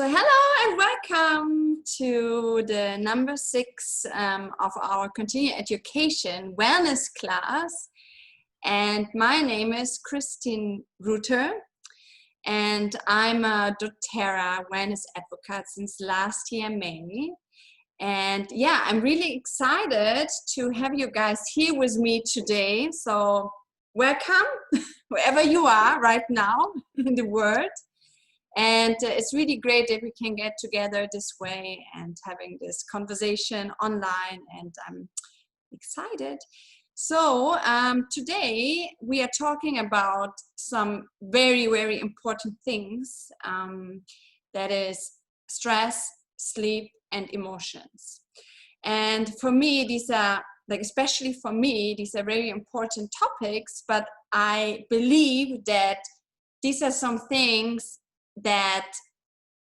So hello and welcome to the number 6 of our continuing education wellness class. And my name is Christine Ruther, and I'm a doTERRA wellness advocate since last year, May. And yeah, I'm really excited to have you guys here with me today. So welcome wherever you are right now in the world. And it's really great that we can get together this way and having this conversation online, and I'm excited. So today we are talking about some very, very important things, that is stress, sleep, and emotions. And for me, these are, like, especially for me, these are very important topics, but I believe that these are some things that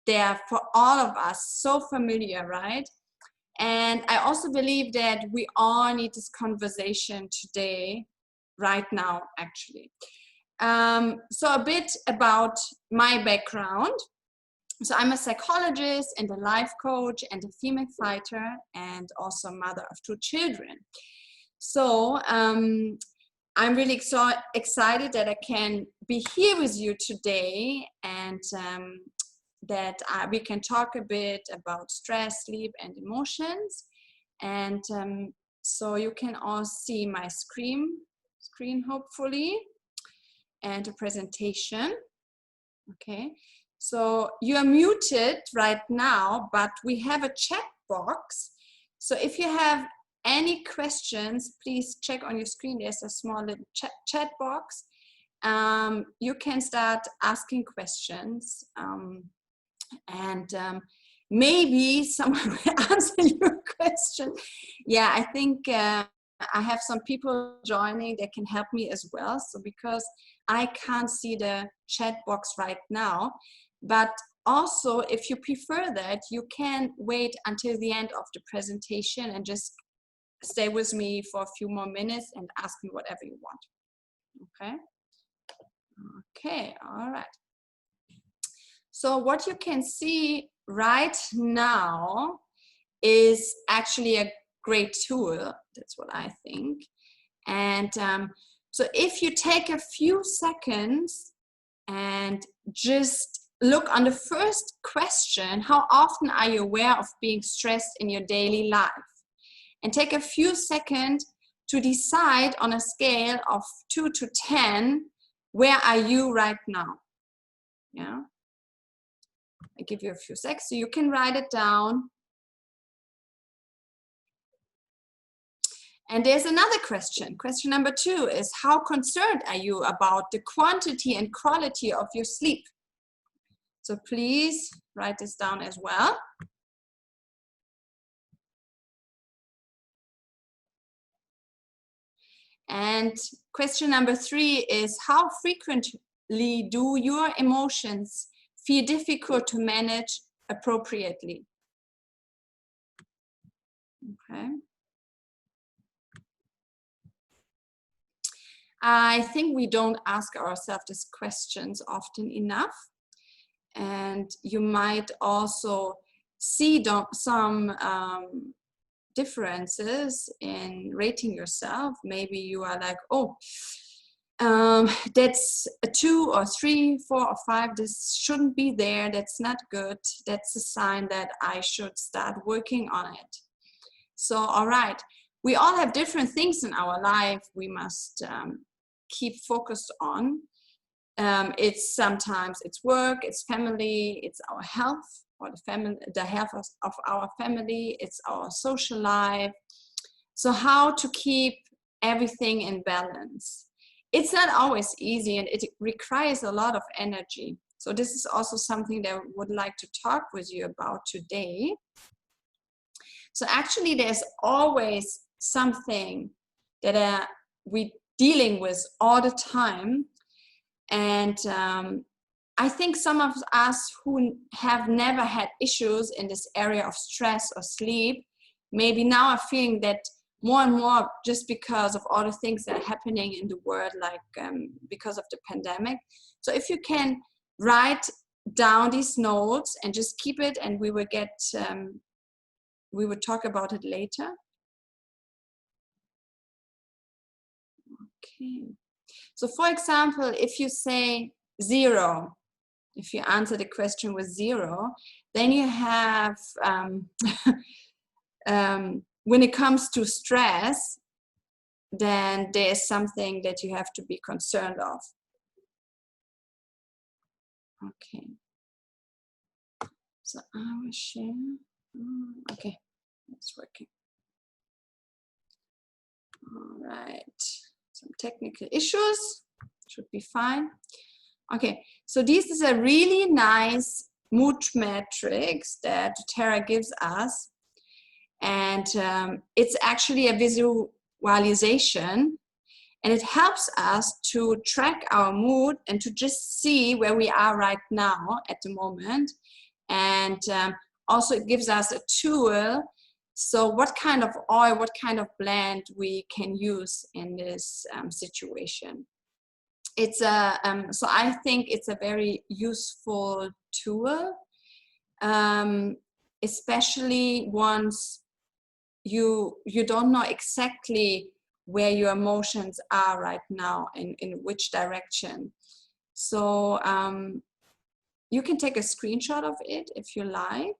they are for all of us so familiar, right? And I also believe that we all need this conversation today, right now, actually. So a bit about my background. So I'm a psychologist and a life coach and a female fighter and also mother of 2 children. So I'm really so excited that I can be here with you today, and that we can talk a bit about stress, sleep, and emotions. And so you can all see my screen hopefully, and a presentation. Okay, so you are muted right now, but we have a chat box. So if you have any questions, please check on your screen. There's a small little chat box. You can start asking questions, and maybe someone will answer your question. Yeah, I think I have some people joining that can help me as well. So because I can't see the chat box right now, but also if you prefer that, you can wait until the end of the presentation and just stay with me for a few more minutes and ask me whatever you want. Okay, all right. So what you can see right now is actually a great tool. That's what I think. And so if you take a few seconds and just look on the first question, how often are you aware of being stressed in your daily life? And take a few seconds to decide on a scale of 2 to 10, where are you right now? Yeah. I give you a few seconds so you can write it down. And there's another question. Question number 2 is, how concerned are you about the quantity and quality of your sleep? So please write this down as well. And question number 3 is, how frequently do your emotions feel difficult to manage appropriately? Okay. I think we don't ask ourselves these questions often enough. And you might also see some differences in rating yourself. Maybe you are like, oh, that's a 2 or 3, 4 or 5, this shouldn't be there, that's not good, that's a sign that I should start working on it. So all right, we all have different things in our life we must keep focused on. It's sometimes it's work, it's family, it's our health, or the health of our family, it's our social life. So how to keep everything in balance? It's not always easy, and it requires a lot of energy. So this is also something that I would like to talk with you about today. So actually there's always something that we're dealing with all the time. And I think some of us who have never had issues in this area of stress or sleep, maybe now are feeling that more and more, just because of all the things that are happening in the world, like because of the pandemic. So if you can write down these notes and just keep it, and we will get, we will talk about it later. Okay. So for example, if you say 0, if you answer the question with 0, then you have, when it comes to stress, then there's something that you have to be concerned of. Okay. So I will share. Okay, it's working. All right. Some technical issues, should be fine. Okay, so this is a really nice mood matrix that doTERRA gives us. And it's actually a visualization, and it helps us to track our mood and to just see where we are right now at the moment. And also it gives us a tool, so what kind of oil, what kind of blend we can use in this situation. It's a, so I think it's a very useful tool, especially once you don't know exactly where your emotions are right now and in which direction. So you can take a screenshot of it if you like.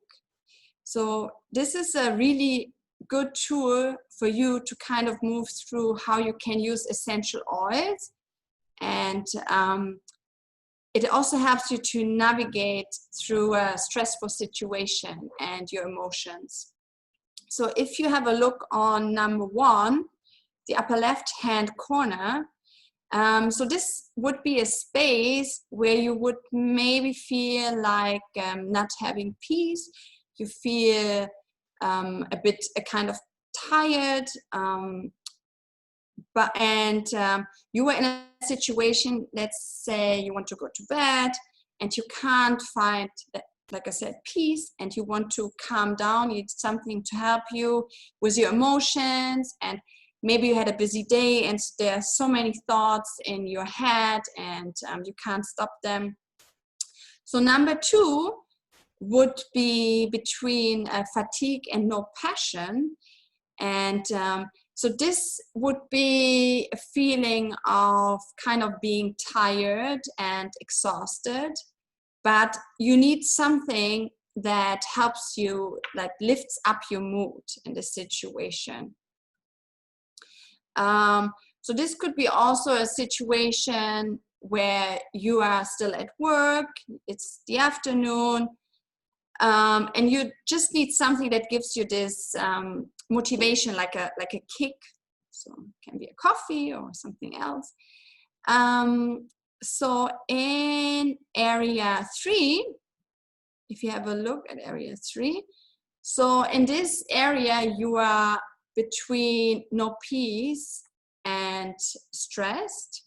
So this is a really good tool for you to kind of move through how you can use essential oils. And it also helps you to navigate through a stressful situation and your emotions. So if you have a look on number 1, the upper left hand corner, so this would be a space where you would maybe feel like not having peace. You feel a bit kind of tired, you were in a situation, let's say you want to go to bed and you can't find, like I said, peace, and you want to calm down. You need something to help you with your emotions, and maybe you had a busy day and there are so many thoughts in your head and you can't stop them. So number 2 would be between fatigue and no passion. And so this would be a feeling of kind of being tired and exhausted, but you need something that helps you, like lifts up your mood in the situation. So this could be also a situation where you are still at work, it's the afternoon, and you just need something that gives you this motivation, like a kick. So it can be a coffee or something else. So in area 3, if you have a look at area 3, so in this area you are between no peace and stressed,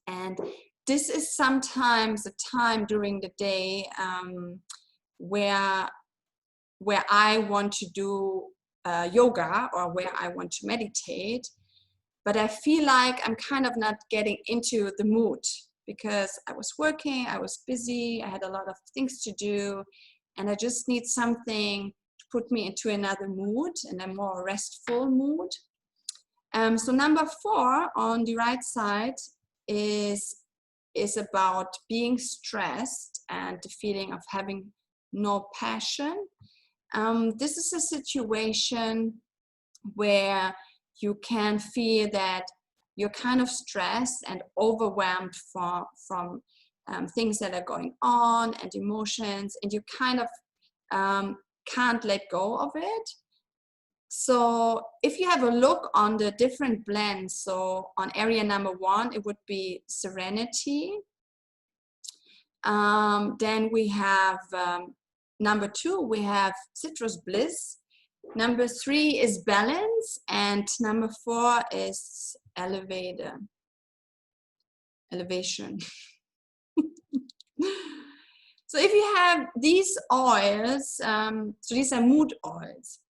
and this is sometimes a time during the day where I want to do yoga or where I want to meditate, but I feel like I'm kind of not getting into the mood because I was working, I was busy, I had a lot of things to do, and I just need something to put me into another mood and a more restful mood. So number 4 on the right side is about being stressed and the feeling of having no passion. This is a situation where you can feel that you're kind of stressed and overwhelmed from things that are going on and emotions, and you kind of can't let go of it. So if you have a look on the different blends, so on area number 1, it would be serenity. Then we have number 2, we have citrus bliss. Number 3 is balance, and number 4 is elevation. So if you have these oils, so these are mood oils,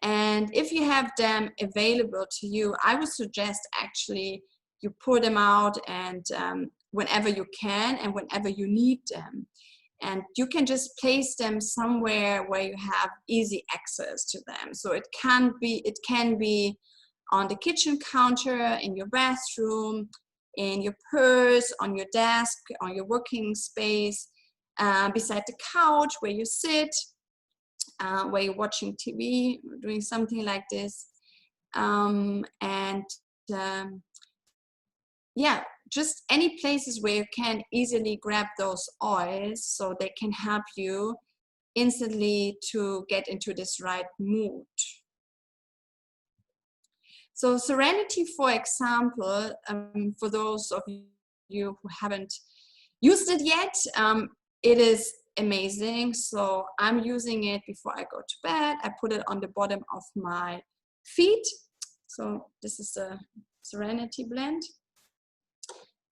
and if you have them available to you, I would suggest actually you pour them out and whenever you can and whenever you need them. and you can just place them somewhere where you have easy access to them. So it can be on the kitchen counter, in your bathroom, in your purse, on your desk, on your working space, beside the couch where you sit, where you're watching TV, doing something like this. Yeah, just any places where you can easily grab those oils, so they can help you instantly to get into this right mood. So Serenity, for example, for those of you who haven't used it yet, it is amazing. So I'm using it before I go to bed. I put it on the bottom of my feet. So this is a Serenity blend.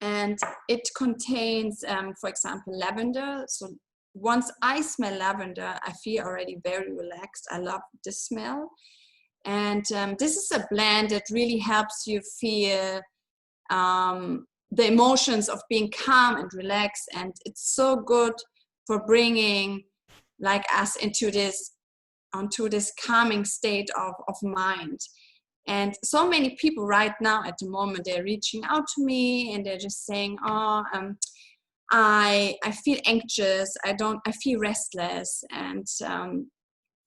And it contains, for example, lavender. So once I smell lavender, I feel already very relaxed. I love the smell. And this is a blend that really helps you feel the emotions of being calm and relaxed. And it's so good for bringing like us onto this calming state of mind. And so many people right now at the moment, they're reaching out to me and they're just saying, oh, I feel anxious, I feel restless. And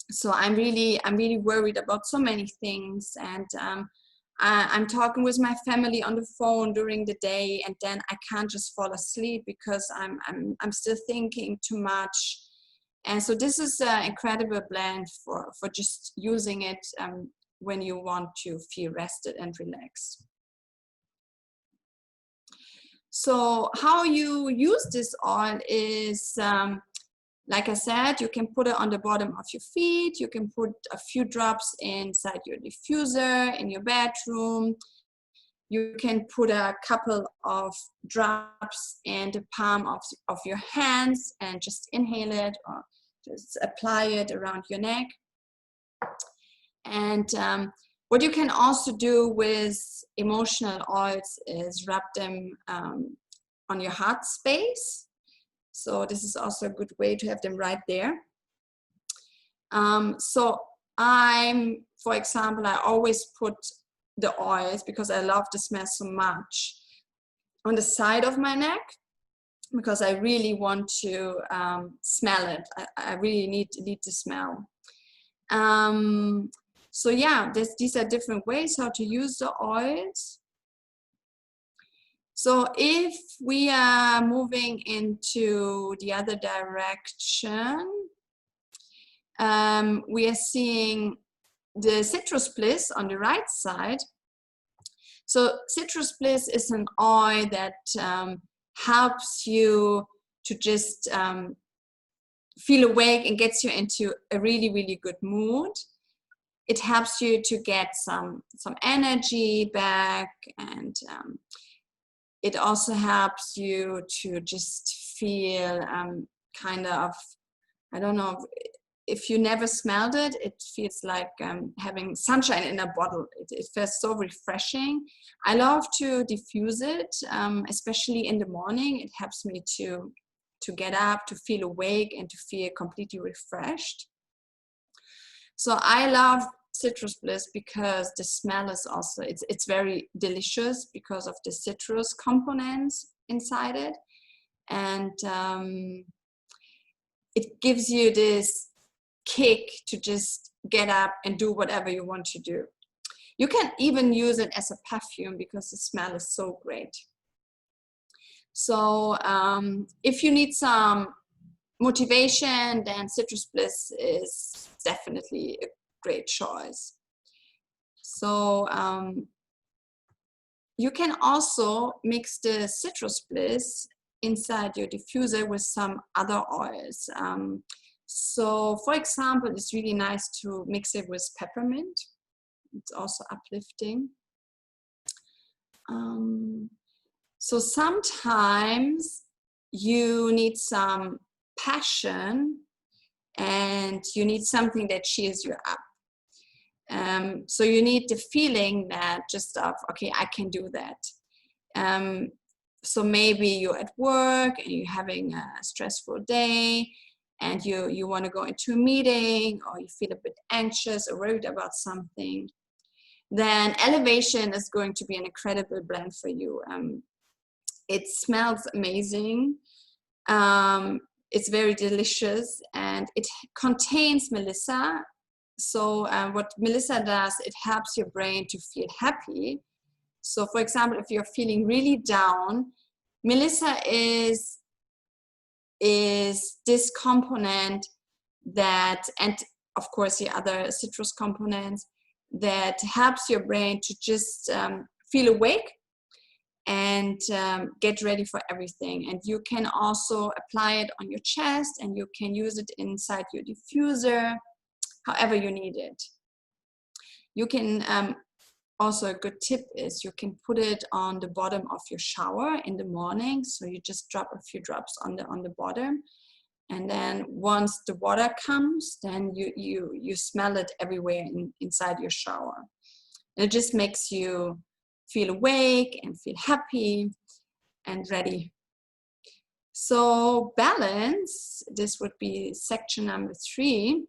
so I'm really worried about so many things. And I'm talking with my family on the phone during the day, and then I can't just fall asleep because I'm still thinking too much. And so this is an incredible blend for just using it when you want to feel rested and relaxed. So how you use this oil is, like I said, you can put it on the bottom of your feet. You can put a few drops inside your diffuser in your bedroom. You can put a couple of drops in the palm of your hands and just inhale it, or just apply it around your neck. And what you can also do with emotional oils is rub them on your heart space. So this is also a good way to have them right there. So for example, I always put the oils, because I love the smell so much, on the side of my neck, because I really want to smell it. I really need the smell. So yeah, these are different ways how to use the oils. So if we are moving into the other direction, we are seeing the citrus bliss on the right side. So citrus bliss is an oil that helps you to just feel awake and gets you into a really, really good mood. It helps you to get some energy back, and it also helps you to just feel kind of, I don't know, if you never smelled it, it feels like having sunshine in a bottle. It feels so refreshing. I love to diffuse it, especially in the morning. It helps me to get up, to feel awake, and to feel completely refreshed. So I love citrus bliss because the smell is also, it's very delicious because of the citrus components inside it. And it gives you this kick to just get up and do whatever you want to do. You can even use it as a perfume because the smell is so great. So if you need some motivation, then citrus bliss is definitely a great choice. So you can also mix the citrus bliss inside your diffuser with some other oils. So for example, it's really nice to mix it with peppermint. It's also uplifting. So sometimes you need some passion and you need something that cheers you up. So you need the feeling that just of, okay, I can do that. So maybe you're at work and you're having a stressful day, and you want to go into a meeting, or you feel a bit anxious or worried about something, then elevation is going to be an incredible blend for you. It smells amazing. It's very delicious, and it contains Melissa. So what Melissa does, it helps your brain to feel happy. So for example, if you're feeling really down, Melissa is this component that, and of course the other citrus components, that helps your brain to just feel awake and get ready for everything. And you can also apply it on your chest, and you can use it inside your diffuser, however you need it. You can also, a good tip is you can put it on the bottom of your shower in the morning. So you just drop a few drops on the bottom, and then once the water comes, then you smell it everywhere inside your shower. And it just makes you feel awake and feel happy and ready. So balance, this would be section number 3.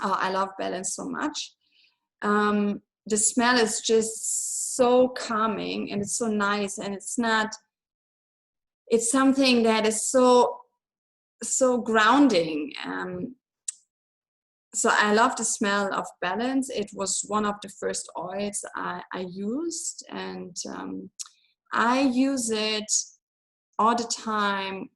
Oh, I love balance so much. The smell is just so calming, and it's so nice, and it's something that is so grounding. So I love the smell of balance. It was one of the first oils I used, and I use it all the time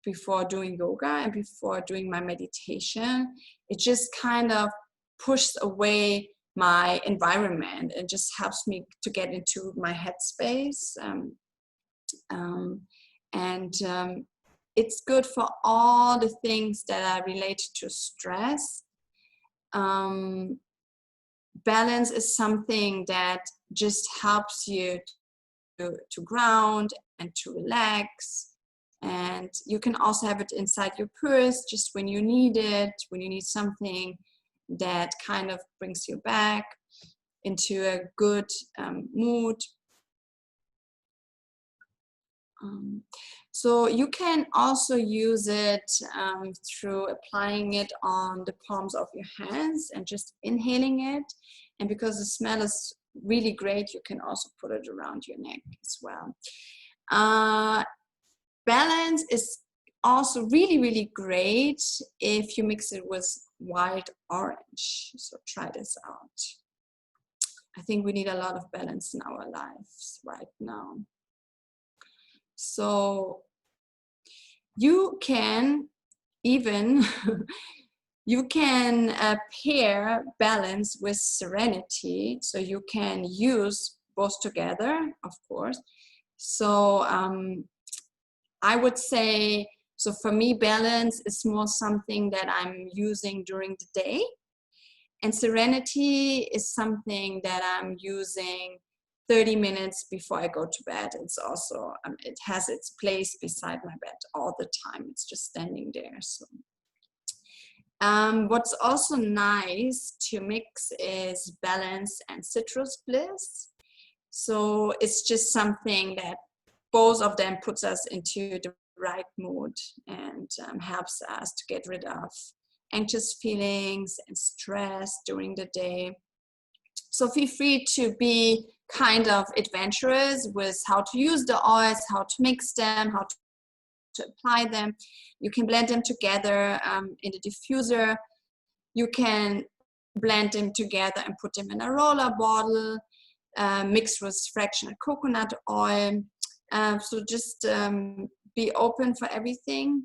before doing yoga and before doing my meditation. It just kind of pushes away my environment and just helps me to get into my headspace. It's good for all the things that are related to stress. Balance is something that just helps you to ground and to relax. And you can also have it inside your purse just when you need it, when you need something that kind of brings you back into a good mood. So you can also use it through applying it on the palms of your hands and just inhaling it. And because the smell is really great, you can also put it around your neck as well. Balance is also really, really great if you mix it with wild orange. So try this out. I think we need a lot of balance in our lives right now. So you can even pair balance with serenity. So you can use both together, of course. So I would say, so for me, balance is more something that I'm using during the day. And serenity is something that I'm using 30 minutes before I go to bed. It's also, it has its place beside my bed all the time. It's just standing there. So what's also nice to mix is balance and citrus bliss. So it's just something that both of them puts us into the right mood and helps us to get rid of anxious feelings and stress during the day. So feel free to be kind of adventurous with how to use the oils, how to mix them, how to apply them. You can blend them together in the diffuser. You can blend them together and put them in a roller bottle, mixed with fractional coconut oil. So just be open for everything.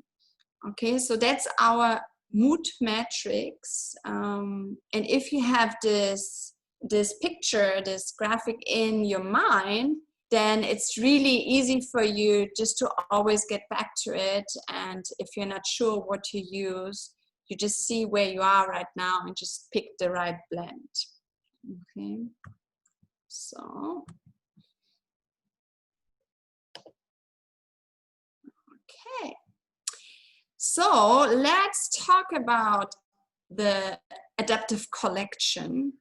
Okay, so that's our mood matrix. And if you have this picture, this graphic in your mind, then it's really easy for you just to always get back to it. And if you're not sure what to use, you just see where you are right now and just pick the right blend. Okay, so okay, so let's talk about the adaptive collection.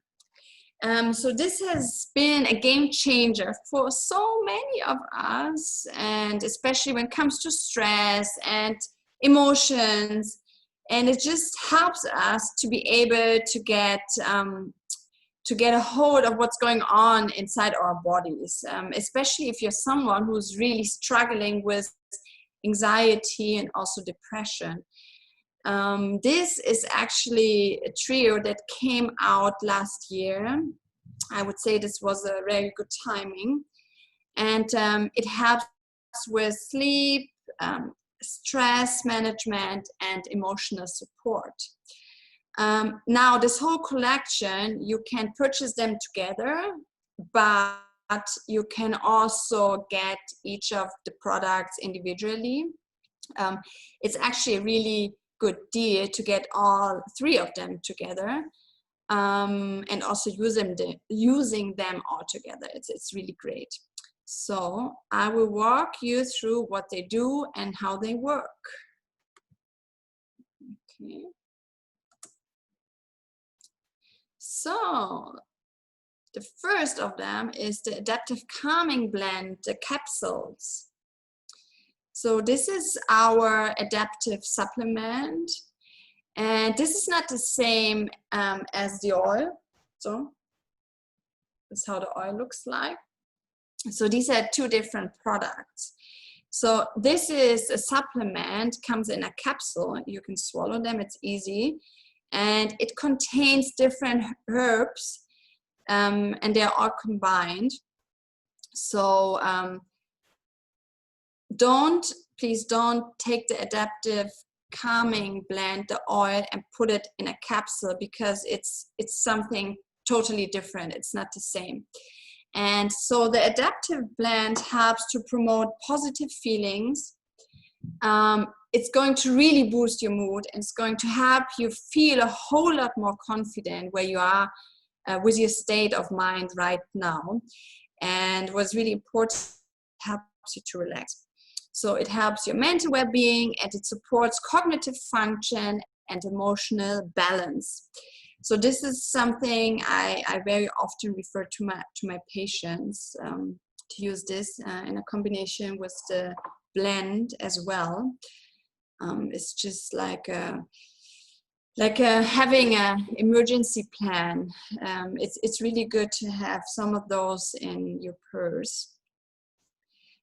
So this has been a game changer for so many of us, and especially when it comes to stress and emotions. And it just helps us to be able to get a hold of what's going on inside our bodies, especially if you're someone who's really struggling with anxiety and also depression. This is actually a trio that came out last year. I would say this was a very good timing. And it helps with sleep, stress management, and emotional support. Now, this whole collection, you can purchase them together, but you can also get each of the products individually. It's actually a really good deal to get all three of them together, and also using them all together. It's really great. So I will walk you through what they do and how they work. Okay. So the first of them is the Adaptive Calming Blend, the capsules. So this is our adaptive supplement, and this is not the same as the oil. So this is how the oil looks like. So these are two different products. So this is a supplement, comes in a capsule. You can swallow them, it's easy. And it contains different herbs, and they're all combined. So please don't take the Adaptive Calming Blend, the oil, and put it in a capsule, because it's something totally different. It's not the same. And so the Adaptive Blend helps to promote positive feelings. It's going to really boost your mood, and it's going to help you feel a whole lot more confident where you are with your state of mind right now. And what's really important, it helps you to relax. So it helps your mental well-being, and it supports cognitive function and emotional balance. So this is something I very often refer to my patients, to use this in a combination with the blend as well. It's just like having an emergency plan. It's really good to have some of those in your purse.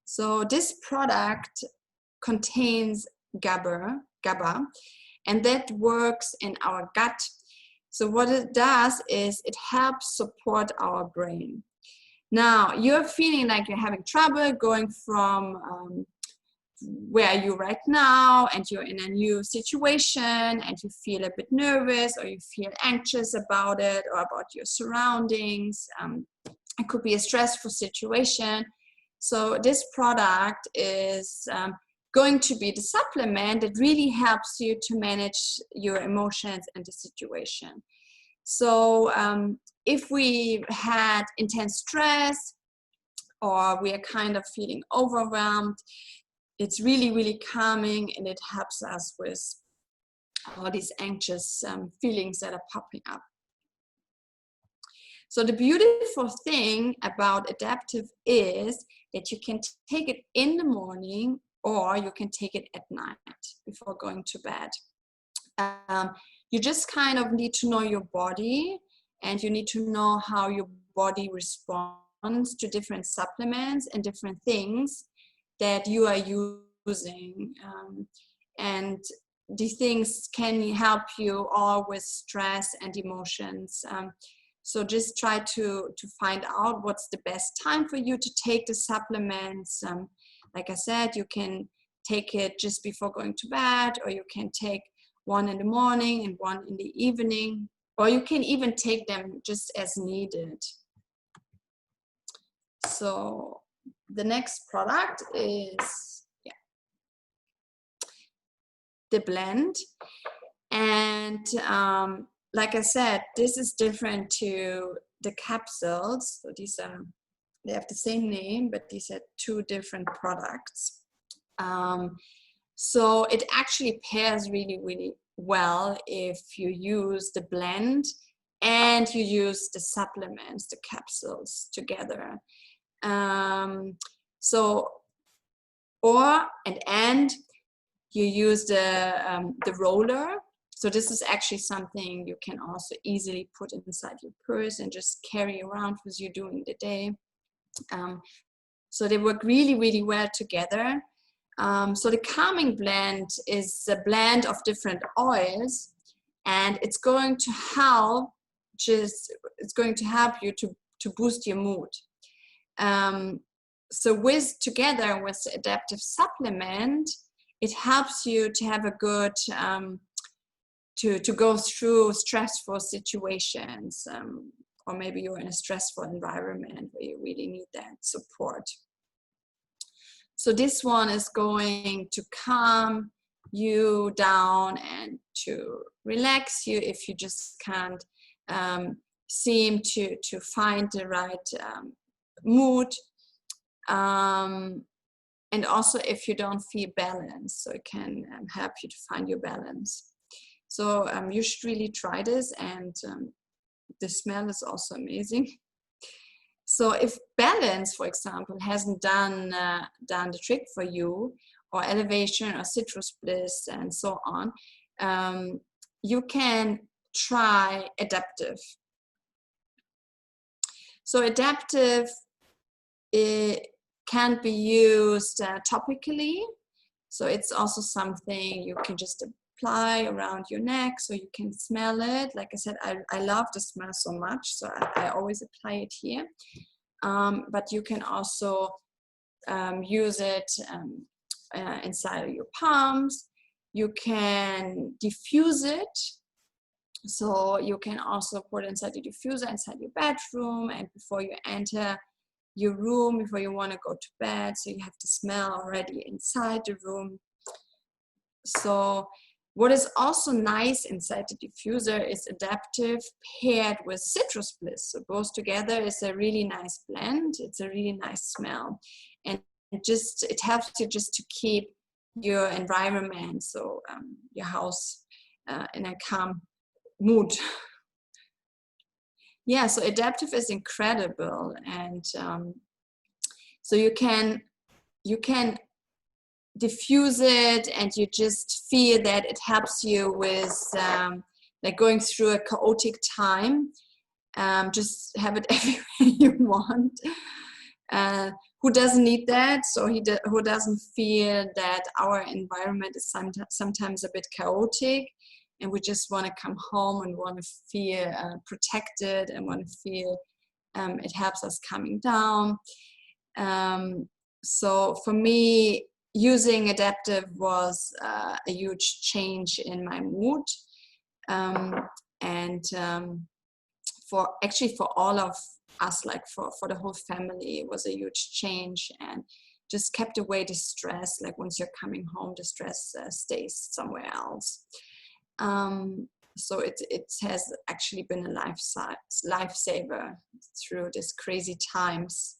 So this product contains GABA, and that works in our gut. So what it does is it helps support our brain. Now, you're feeling like you're having trouble going from where are you right now, and you're in a new situation, and you feel a bit nervous, or you feel anxious about it, or about your surroundings. It could be a stressful situation. So this product is going to be the supplement that really helps you to manage your emotions and the situation. So if we had intense stress, or we are kind of feeling overwhelmed, it's really, really calming, and it helps us with all these anxious feelings that are popping up. So the beautiful thing about Adaptive is that you can take it in the morning, or you can take it at night before going to bed. You just kind of need to know your body, and you need to know how your body responds to different supplements and different things that you are using. And these things can help you all with stress and emotions. So just try to find out what's the best time for you to take the supplements. Like I said, you can take it just before going to bed, or you can take one in the morning and one in the evening, or you can even take them just as needed. So the next product is the blend. And like I said, this is different to the capsules. So they have the same name, but these are two different products. So it actually pairs really, really well if you use the blend and you use the supplements, the capsules together. And you use the roller. So this is actually something you can also easily put inside your purse and just carry around with you during the day. So they work really, really well together. So the calming blend is a blend of different oils, and it's going to help you to boost your mood. So together with the adaptive supplement, it helps you to have a good to go through stressful situations, or maybe you're in a stressful environment where you really need that support. So this one is going to calm you down and to relax you if you just can't seem to find the right mood, and also if you don't feel balanced, so it can help you to find your balance. So you should really try this, and the smell is also amazing. So if balance, for example, hasn't done the trick for you, or elevation or citrus bliss and so on, you can try adaptive. So adaptive, it can be used topically. So it's also something you can just apply around your neck so you can smell it. Like I said, I love the smell so much, so I always apply it here. But you can also use it inside of your palms. You can diffuse it. So you can also put it inside the diffuser, inside your bedroom, and before you enter your room, before you want to go to bed, so you have the smell already inside the room. So what is also nice inside the diffuser is adaptive paired with citrus bliss. So both together is a really nice blend. It's a really nice smell, and it helps you just to keep your environment, so your house, in a calm mood. Yeah, so adaptive is incredible, and so you can diffuse it, and you just feel that it helps you with like going through a chaotic time. Just have it everywhere you want. Who doesn't need that? So who doesn't feel that our environment is sometimes a bit chaotic, and we just want to come home and want to feel protected, and want to feel it helps us calming down. So for me, using adaptive was a huge change in my mood, and for all of us, like for the whole family, it was a huge change, and just kept away the stress. Like once you're coming home, the stress stays somewhere else. So it has actually been a lifesaver through these crazy times.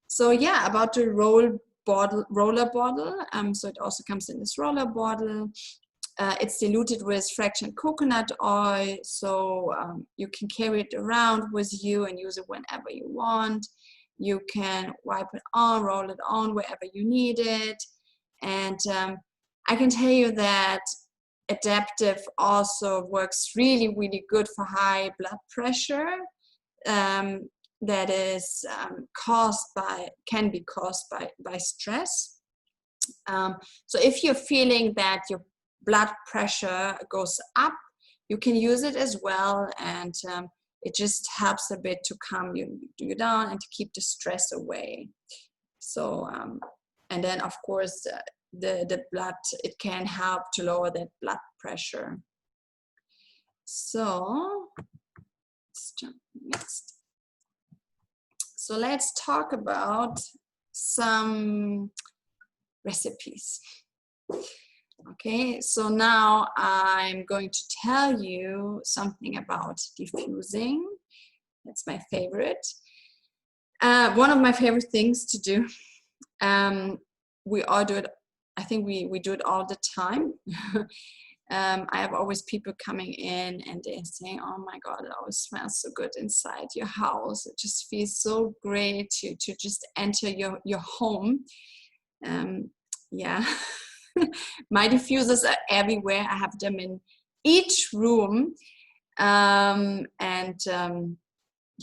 So yeah, about the roller bottle. So it also comes in this roller bottle. It's diluted with fractionated coconut oil, so you can carry it around with you and use it whenever you want. You can wipe it on, roll it on wherever you need it. And I can tell you that adaptive also works really, really good for high blood pressure. That is can be caused by stress. So if you're feeling that your blood pressure goes up, you can use it as well, and it just helps a bit to calm you down and to keep the stress away. So and then of course the blood, it can help to lower that blood pressure. So let's jump next. So let's talk about some recipes. Okay, so now I'm going to tell you something about diffusing. That's my favorite. One of my favorite things to do. We all do it. I think we do it all the time. I have always people coming in and they're saying, oh my God, it always smells so good inside your house. It just feels so great to just enter your home. Yeah, my diffusers are everywhere. I have them in each room.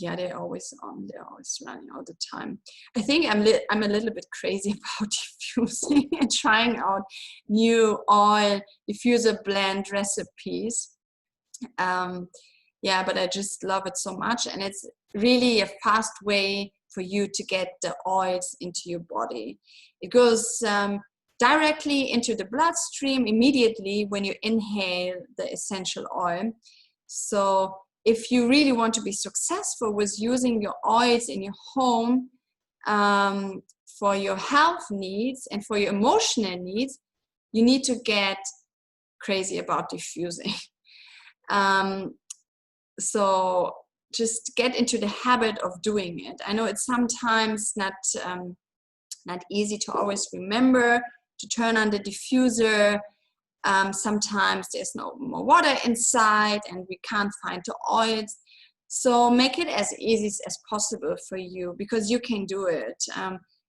Yeah, they're always on, they're always running all the time. I think I'm a little bit crazy about diffusing and trying out new oil diffuser blend recipes. Yeah, but I just love it so much, and it's really a fast way for you to get the oils into your body. It goes directly into the bloodstream immediately when you inhale the essential oil. So if you really want to be successful with using your oils in your home for your health needs and for your emotional needs, you need to get crazy about diffusing. So just get into the habit of doing it. I know it's sometimes not easy to always remember to turn on the diffuser. Sometimes there's no more water inside and we can't find the oils. So make it as easy as possible for you, because you can do it.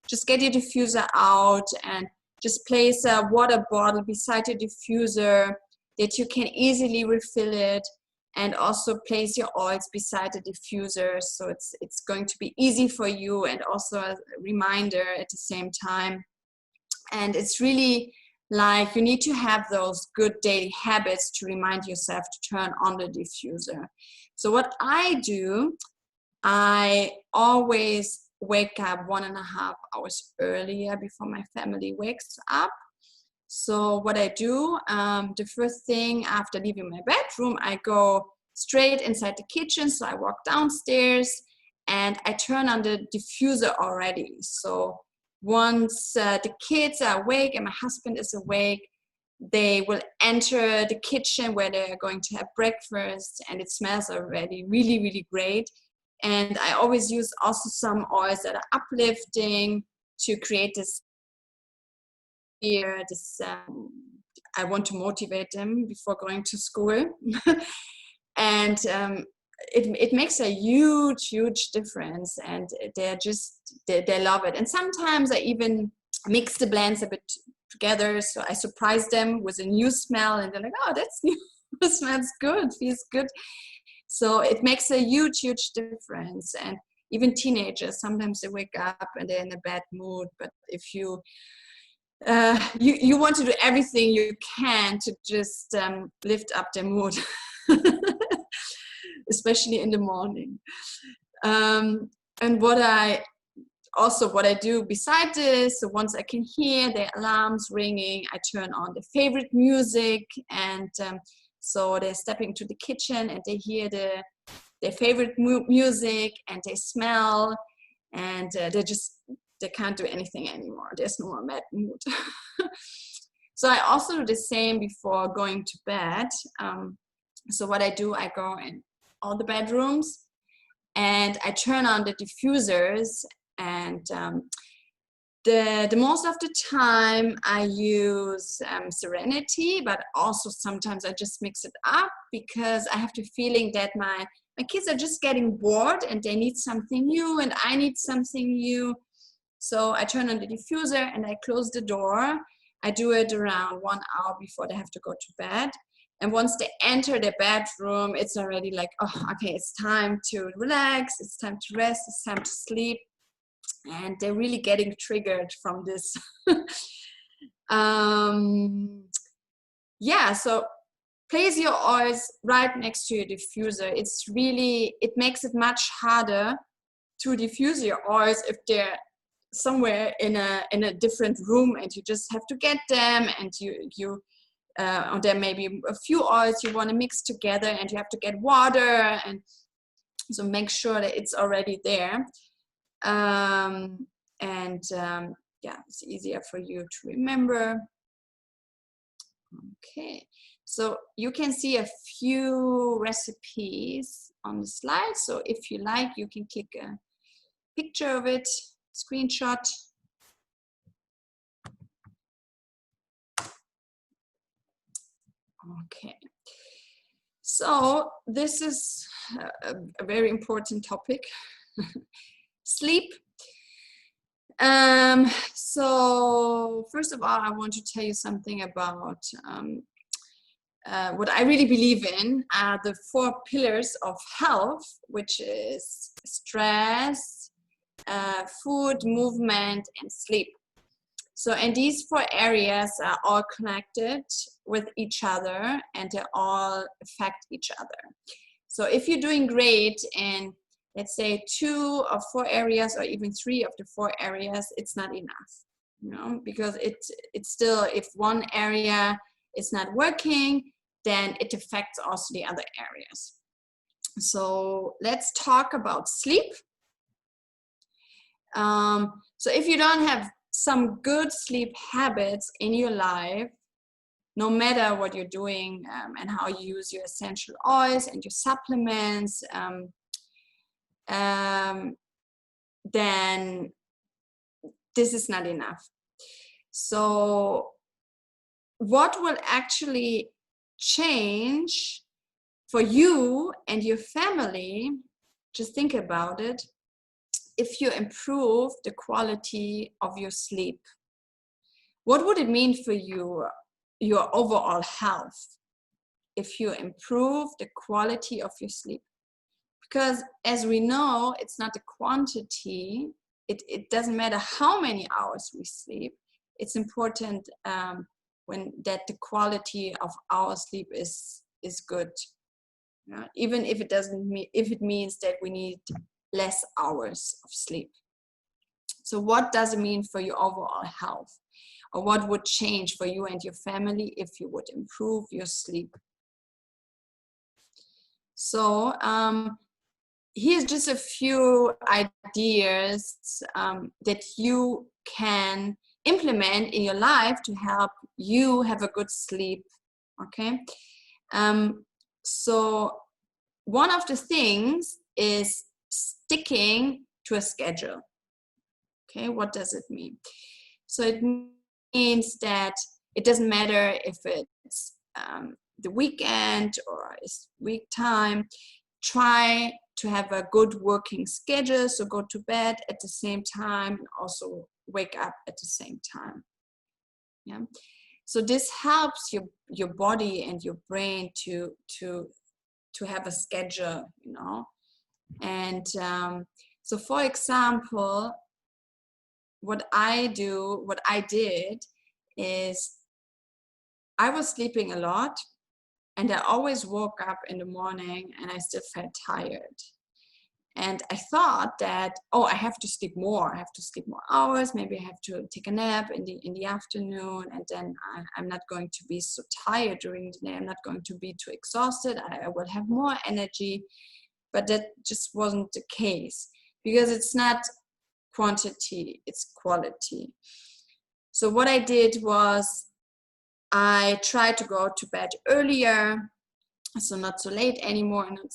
Just get your diffuser out and just place a water bottle beside your diffuser that you can easily refill it, and also place your oils beside the diffuser, so it's going to be easy for you and also a reminder at the same time. And it's really like you need to have those good daily habits to remind yourself to turn on the diffuser. So what I do, I always wake up 1.5 hours earlier before my family wakes up. So what I do, the first thing after leaving my bedroom, I go straight inside the kitchen. So I walk downstairs and I turn on the diffuser already. So once the kids are awake and my husband is awake, they will enter the kitchen where they're going to have breakfast, and it smells already really, really great. And I always use also some oils that are uplifting to create this I want to motivate them before going to school. And it makes a huge difference, and they love it. And sometimes I even mix the blends a bit together, so I surprise them with a new smell, and they're like, oh, that's new. It smells good, feels good. So it makes a huge difference. And even teenagers, sometimes they wake up and they're in a bad mood, but if you want to do everything you can to just lift up their mood, especially in the morning. And what I do beside this, so once I can hear the alarms ringing, I turn on the favorite music, and so they're stepping to the kitchen and they hear their favorite music, and they smell, and they can't do anything anymore. There's no more bad mood. So I also do the same before going to bed. So what I do, I go in all the bedrooms and I turn on the diffusers, and the most of the time I use Serenity, but also sometimes I just mix it up, because I have the feeling that my kids are just getting bored and they need something new, and I need something new. So I turn on the diffuser and I close the door. I do it around 1 hour before they have to go to bed. And once they enter their bedroom, it's already like, oh, okay, it's time to relax, it's time to rest, it's time to sleep. And they're really getting triggered from this. Yeah, so place your oils right next to your diffuser. It makes it much harder to diffuse your oils if they're somewhere in a different room and you just have to get them, and or there may be a few oils you want to mix together and you have to get water, and so make sure that it's already there. Yeah, it's easier for you to remember. Okay, so you can see a few recipes on the slide, so if you like you can click a picture of it, screenshot. Okay. So this is a very important topic, sleep. So first of all, I want to tell you something about what I really believe in are the 4 pillars of health, which is stress, food, movement, and sleep. So, and these 4 areas are all connected with each other and they all affect each other. So if you're doing great in, let's say, 2 or 4 areas or even 3 of the 4 areas, it's not enough, you know, because it's still, if one area is not working, then it affects also the other areas. So let's talk about sleep. So if you don't have some good sleep habits in your life, no matter what you're doing and how you use your essential oils and your supplements, then this is not enough. So what will actually change for you and your family, just think about it, if you improve the quality of your sleep? What would it mean for you, your overall health, if you improve the quality of your sleep? Because as we know, it's not the quantity. It doesn't matter how many hours we sleep. It's important that the quality of our sleep is good. Yeah? Even if it doesn't mean, if it means that we need less hours of sleep. So what does it mean for your overall health? Or what would change for you and your family if you would improve your sleep? So here's just a few ideas that you can implement in your life to help you have a good sleep. Okay. So one of the things is sticking to a schedule. Okay, what does it mean? So it means that it doesn't matter if it's the weekend or it's week time. Try to have a good working schedule. So go to bed at the same time and also wake up at the same time. Yeah. So this helps your body and your brain to have a schedule, you know. And so for example, what I did is I was sleeping a lot and I always woke up in the morning and I still felt tired. And I thought that, oh, I have to sleep more. I have to sleep more hours. Maybe I have to take a nap in the afternoon, and then I'm not going to be so tired during the day. I'm not going to be too exhausted. I will have more energy. But that just wasn't the case, because it's not quantity, it's quality. So what I did was I tried to go to bed earlier, so not so late anymore, and not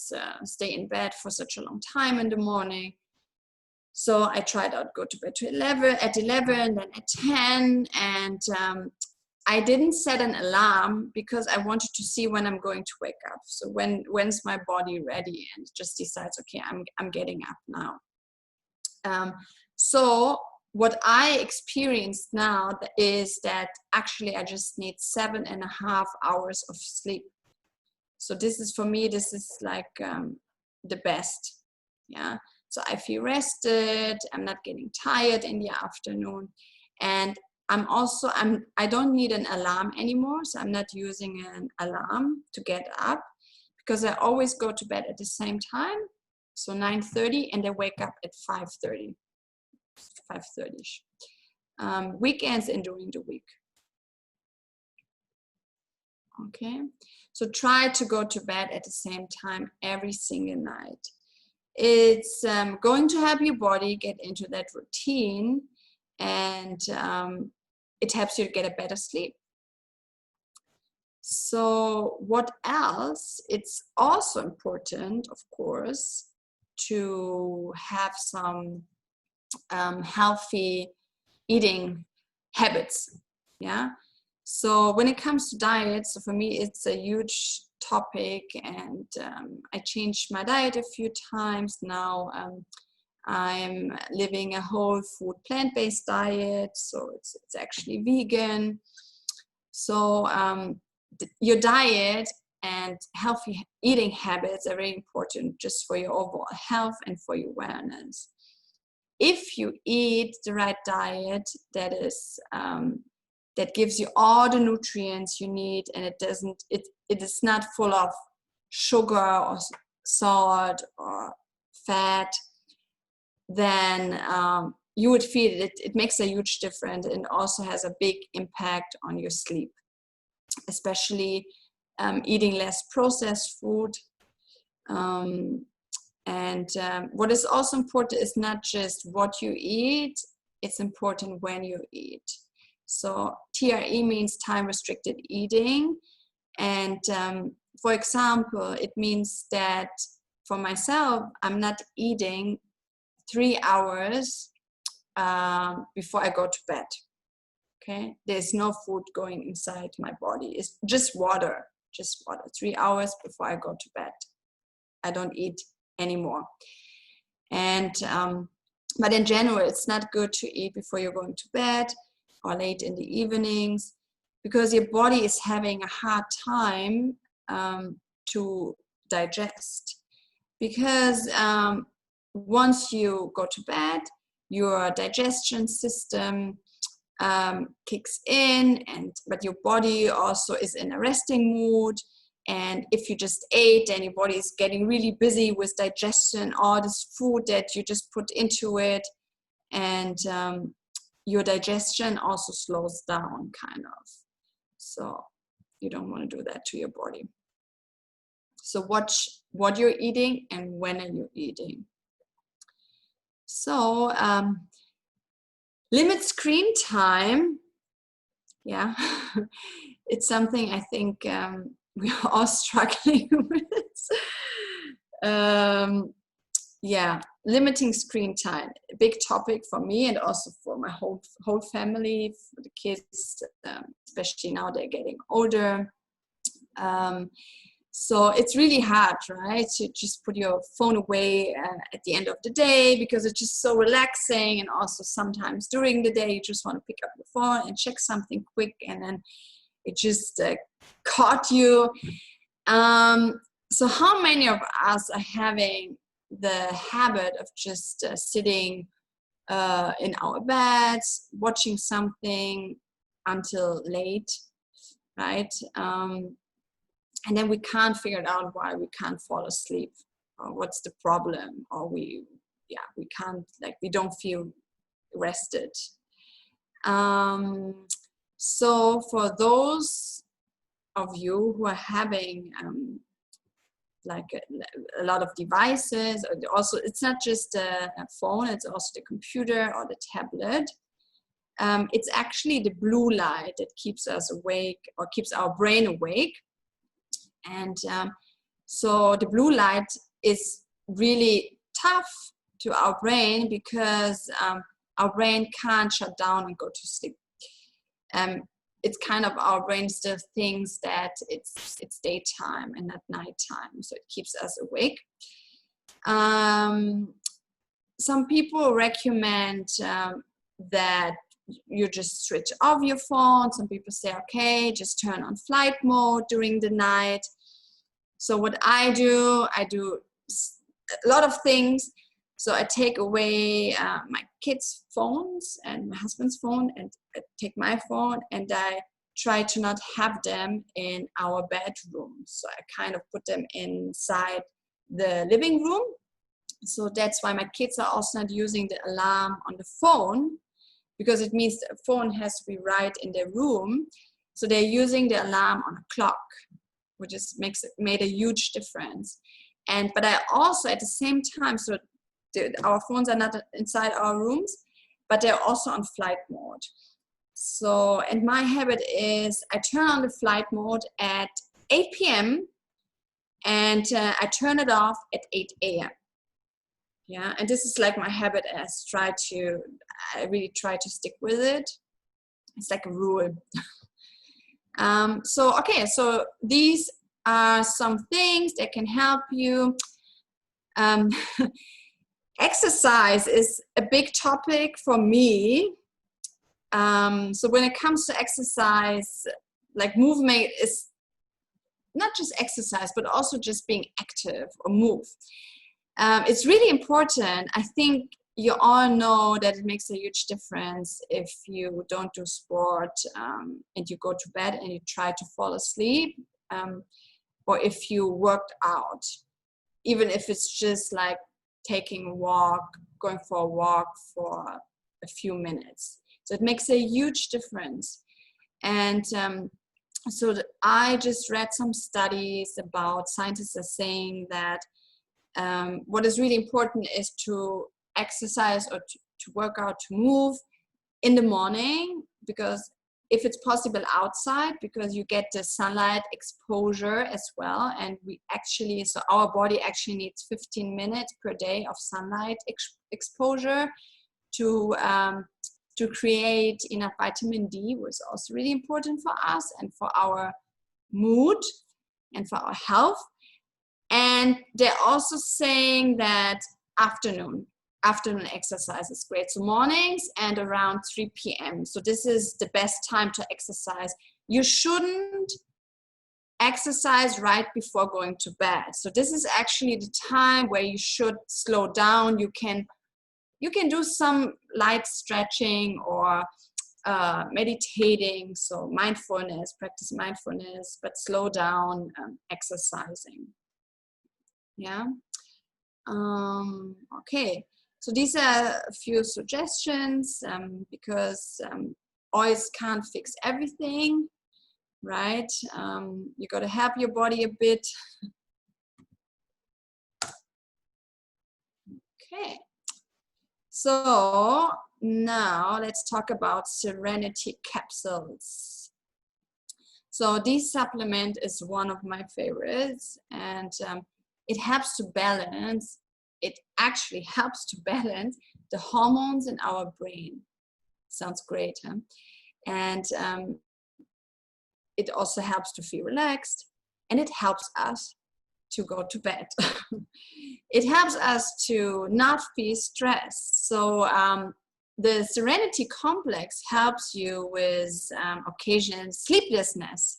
stay in bed for such a long time in the morning. So I tried out go to bed at 11, then at 10, and I didn't set an alarm because I wanted to see when I'm going to wake up. So when's my body ready, and just decides, okay, I'm getting up now. So what I experienced now is that actually I just need 7.5 hours of sleep. So this is, for me, this is like the best. Yeah. So I feel rested. I'm not getting tired in the afternoon, and I don't need an alarm anymore. So I'm not using an alarm to get up, because I always go to bed at the same time. So 9:30, and I wake up at 5:30. 5:30ish. Weekends and during the week. Okay, so try to go to bed at the same time every single night. It's going to help your body get into that routine, and it helps you to get a better sleep. So what else? It's also important, of course, to have some healthy eating habits. Yeah. So when it comes to diet, so for me it's a huge topic, and I changed my diet a few times now. I'm living a whole food plant-based diet, so it's actually vegan. So your diet and healthy eating habits are very important just for your overall health and for your wellness. If you eat the right diet that is that gives you all the nutrients you need, and it is not full of sugar or salt or fat, then you would feel it makes a huge difference, and also has a big impact on your sleep, especially eating less processed food. What is also important is not just what you eat, it's important when you eat. So TRE means time restricted eating. And for example, it means that for myself, I'm not eating 3 hours before I go to bed. Okay, there's no food going inside my body. It's just water. 3 hours before I go to bed, I don't eat anymore. And but in general, it's not good to eat before you're going to bed or late in the evenings, because your body is having a hard time to digest. Because once you go to bed, your digestion system kicks in, but your body also is in a resting mood. And if you just ate, then your body is getting really busy with digestion, all this food that you just put into it, and your digestion also slows down, kind of. So you don't want to do that to your body. So watch what you're eating and when are you eating. So limit screen time. Yeah, it's something I think we are all struggling with. Yeah, limiting screen time, a big topic for me and also for my whole family, for the kids, especially now they're getting older. So it's really hard, right, to just put your phone away at the end of the day, because it's just so relaxing. And also sometimes during the day, you just want to pick up your phone and check something quick, and then it just caught you. So how many of us are having the habit of just sitting in our beds, watching something until late, right? And then we can't figure it out why we can't fall asleep, or what's the problem, or we can't, like, we don't feel rested. So for those of you who are having like a lot of devices, or also it's not just a phone, it's also the computer or the tablet. It's actually the blue light that keeps us awake, or keeps our brain awake. And so the blue light is really tough to our brain, because our brain can't shut down and go to sleep. It's kind of, our brain still thinks that it's daytime and not nighttime, so it keeps us awake. Some people recommend that you just switch off your phone. Some people say, okay, just turn on flight mode during the night. So what I do a lot of things. So I take away my kids' phones and my husband's phone, and I take my phone, and I try to not have them in our bedroom. So I kind of put them inside the living room. So that's why my kids are also not using the alarm on the phone, because it means the phone has to be right in their room. So they're using the alarm on a clock, which is made a huge difference. But I also, at the same time, so our phones are not inside our rooms, but they're also on flight mode. So, and my habit is I turn on the flight mode at 8 p.m. and I turn it off at 8 a.m. Yeah, and this is like my habit, and I really try to stick with it. It's like a rule. So these are some things that can help you. Exercise is a big topic for me. So when it comes to exercise, like movement is not just exercise, but also just being active or move. It's really important. I think you all know that it makes a huge difference if you don't do sport and you go to bed and you try to fall asleep, or if you worked out, even if it's just like taking a walk, going for a walk for a few minutes. So it makes a huge difference. And so I just read some studies about scientists are saying that what is really important is to exercise or to work out, to move in the morning, because if it's possible outside, because you get the sunlight exposure as well. And we actually, so our body actually needs 15 minutes per day of sunlight exposure to create enough vitamin D, which is also really important for us and for our mood and for our health. And they're also saying that afternoon exercise is great. So mornings and around 3 p.m. So this is the best time to exercise. You shouldn't exercise right before going to bed. So this is actually the time where you should slow down. You can do some light stretching or meditating. So practice mindfulness, but slow down exercising. Yeah. Okay. So these are a few suggestions because oils can't fix everything, right? You got to help your body a bit. Okay. So now let's talk about Serenity capsules. So this supplement is one of my favorites, and it helps to balance. It actually helps to balance the hormones in our brain. Sounds great, huh? And it also helps to feel relaxed, and it helps us to go to bed. It helps us to not feel stressed. So the Serenity Complex helps you with occasional sleeplessness.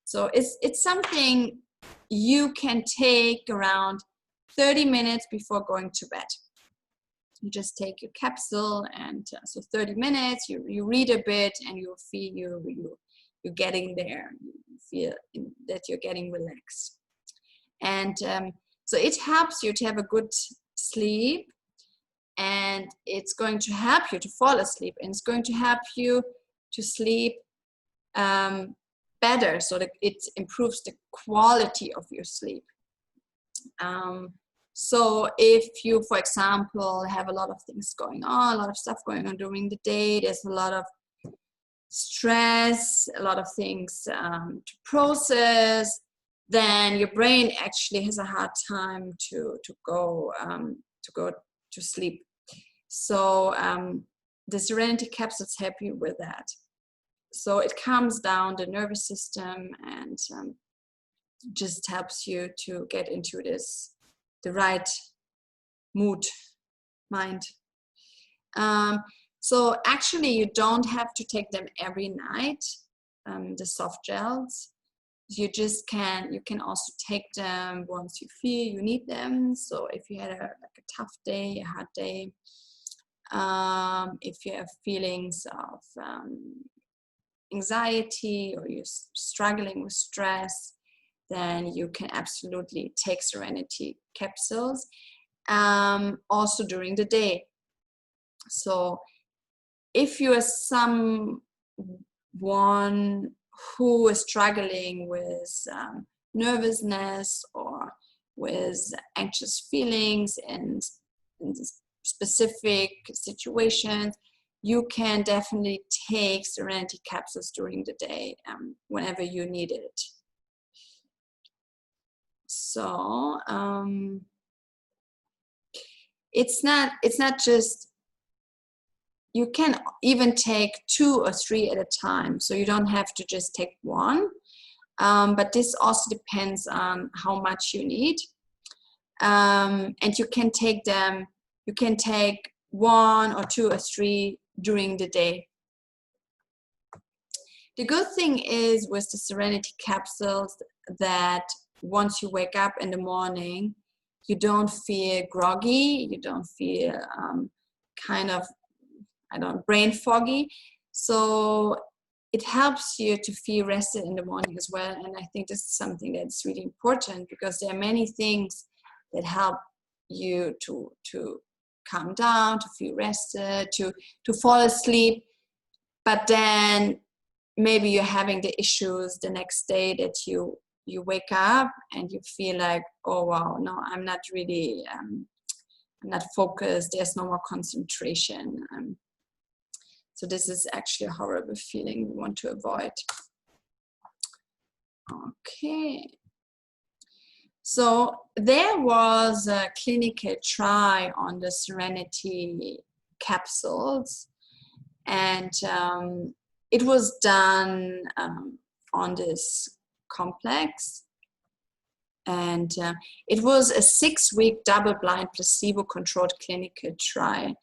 So it's something you can take around 30 minutes before going to bed. You just take your capsule, and so 30 minutes, you read a bit, and you feel you're getting there. You feel that you're getting relaxed. And so it helps you to have a good sleep, and it's going to help you to fall asleep, and it's going to help you to sleep better, so that it improves the quality of your sleep. So if you, for example, have a lot of things going on, a lot of stuff going on during the day, there's a lot of stress, a lot of things to process, then your brain actually has a hard time to go to sleep. So the Serenity capsules help you with that. So it calms down the nervous system and just helps you to get into the right mind. So actually you don't have to take them every night, the soft gels. You can also take them once you feel you need them. So if you had a tough day, a hard day, if you have feelings of anxiety, or you're struggling with stress, then you can absolutely take Serenity capsules, also during the day. So if you are someone who is struggling with nervousness or with anxious feelings in specific situations, you can definitely take Serenity capsules during the day whenever you need it. So it's not just you can even take 2 or 3 at a time, so you don't have to just take one. But this also depends on how much you need. And you can take them, you can take 1 or 2 or 3 during the day. The good thing is with the Serenity capsules that once you wake up in the morning, you don't feel groggy, you don't feel kind of, brain foggy. So it helps you to feel rested in the morning as well. And I think this is something that's really important, because there are many things that help you to calm down, to feel rested, to fall asleep. But then maybe you're having the issues the next day that you wake up and you feel like, oh wow, no, I'm not really, I'm not focused, there's no more concentration. So this is actually a horrible feeling we want to avoid. Okay. So there was a clinical trial on the Serenity capsules, and it was done on this complex, and it was a 6-week double-blind placebo-controlled clinical trial,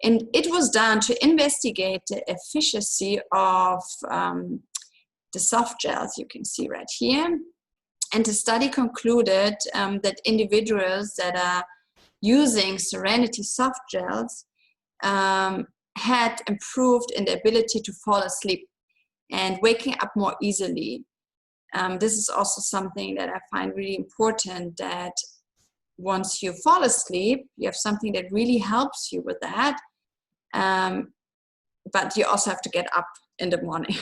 and it was done to investigate the efficacy of the soft gels you can see right here. And the study concluded that individuals that are using Serenity soft gels had improved in the ability to fall asleep and waking up more easily. This is also something that I find really important, that once you fall asleep, you have something that really helps you with that. But you also have to get up in the morning.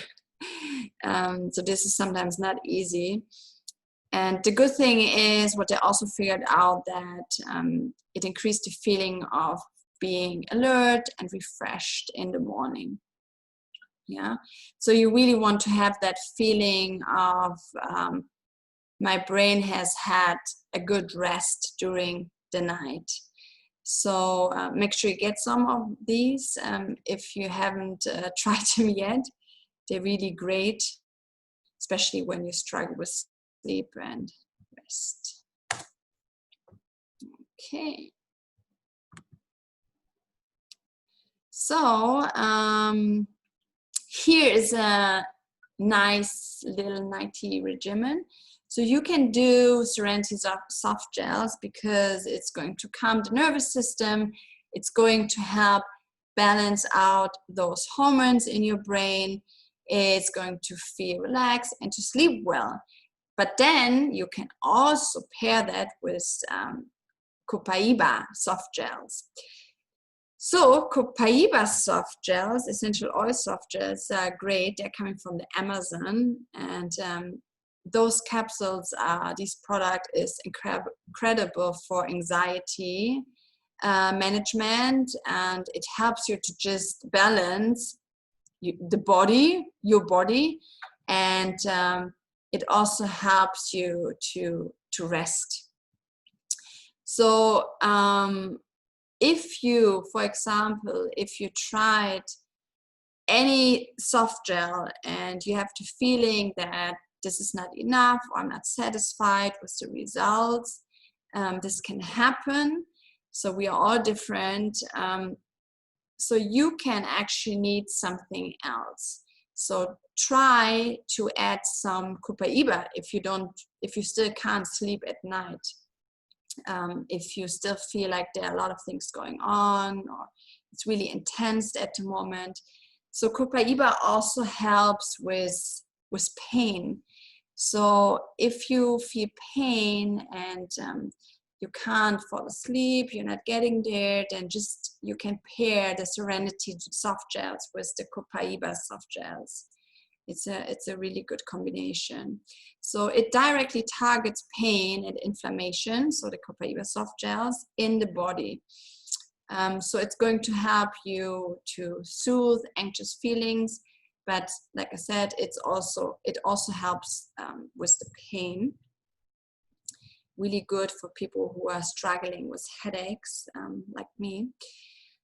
So this is sometimes not easy. And the good thing is what they also figured out, that it increased the feeling of being alert and refreshed in the morning. Yeah, so you really want to have that feeling of my brain has had a good rest during the night. So make sure you get some of these if you haven't tried them yet. They're really great, especially when you struggle with sleep and rest. Okay. So here is a nice little nighty regimen. So you can do Serenity soft gels because it's going to calm the nervous system. It's going to help balance out those hormones in your brain. It's going to feel relaxed and to sleep well. But then you can also pair that with Copaiba soft gels. So Copaiba soft gels, essential oil soft gels, are great. They're coming from the Amazon, and those capsules this product is incredible for anxiety management, and it helps you to just balance your body, and it also helps you to rest. So if you, for example, if you tried any soft gel and you have the feeling that this is not enough, or I'm not satisfied with the results, this can happen. So we are all different. So you can actually need something else. So try to add some Copaiba if you still can't sleep at night. If you still feel like there are a lot of things going on, or it's really intense at the moment. So Copaiba also helps with pain. So if you feel pain and you can't fall asleep, you're not getting there, then just you can pair the Serenity soft gels with the Copaiba soft gels. It's a really good combination. So it directly targets pain and inflammation, so the Copaiba soft gels, in the body. So it's going to help you to soothe anxious feelings, but like I said, it also helps with the pain. Really good for people who are struggling with headaches, like me.